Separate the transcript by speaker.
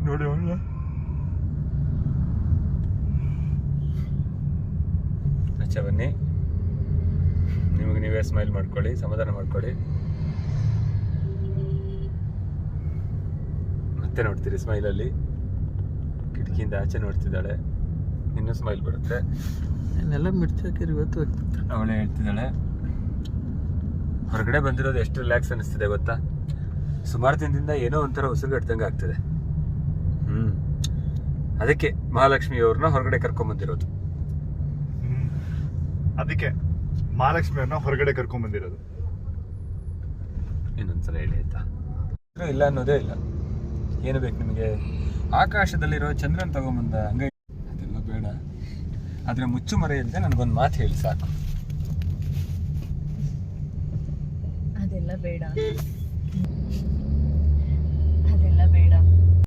Speaker 1: ನೋಡಿ ಅವಳ
Speaker 2: ಆಚೆ ಬನ್ನಿ, ನಿಮಗೆ ನೀವೇ ಸ್ಮೈಲ್ ಮಾಡ್ಕೊಳ್ಳಿ, ಸಮಾಧಾನ ಮಾಡ್ಕೊಳ್ಳಿ. ಮತ್ತೆ ನೋಡ್ತೀರಿ ಸ್ಮೈಲಲ್ಲಿ, ಕಿಟಕಿಯಿಂದ ಆಚೆ ನೋಡ್ತಿದ್ದಾಳೆ, ಇನ್ನೂ ಸ್ಮೈಲ್ ಬರುತ್ತೆ.
Speaker 1: ಇನ್ನೆಲ್ಲ ಮಿರ್ಚಿ ಹಾಕಿರಿ ಇವತ್ತು.
Speaker 2: ಅವಳೇ ಹೇಳ್ತಿದ್ದಾಳೆ ಹೊರಗಡೆ ಬಂದಿರೋದು ಎಷ್ಟು ರಿಲ್ಯಾಕ್ಸ್ ಅನಿಸ್ತಿದೆ ಗೊತ್ತಾ. ಸುಮಾರು ದಿನದಿಂದ ಏನೋ ಒಂಥರ ಉಸಿರುಗಟ್ಟದಂಗೆ ಆಗ್ತಿದೆ. ಅದಕ್ಕೆ ಮಹಾಲಕ್ಷ್ಮಿ ಅವ್ರನ್ನ ಹೊರಗಡೆ ಕರ್ಕೊಂಡ್ಬಂದಿರೋದು.
Speaker 1: ಅದಕ್ಕೆ ಮಹಾಲಕ್ಷ್ಮಿ ಅವ್ರನ್ನ ಹೊರಗಡೆ ಕರ್ಕೊಂಡ್ ಬಂದಿರೋದು.
Speaker 2: ಇನ್ನೊಂದ್ಸಲ ಹೇಳಿ ಆಯ್ತಾ. ಇಲ್ಲ ಅನ್ನೋದೇ ಇಲ್ಲ. ಏನು ಬೇಕು ನಿಮಗೆ? ಆಕಾಶದಲ್ಲಿರೋ ಚಂದ್ರನ್ ತಗೊಂಬಂದ ಹಂಗೆ, ಅದೆಲ್ಲ ಬೇಡ. ಆದ್ರೆ ಮುಚ್ಚು ಮರೆ ಇಲ್ಲದೆ ನನಗೊಂದು ಮಾತು ಹೇಳಿ ಸಾಕು.
Speaker 3: ಅದೆಲ್ಲ ಬೇಡ.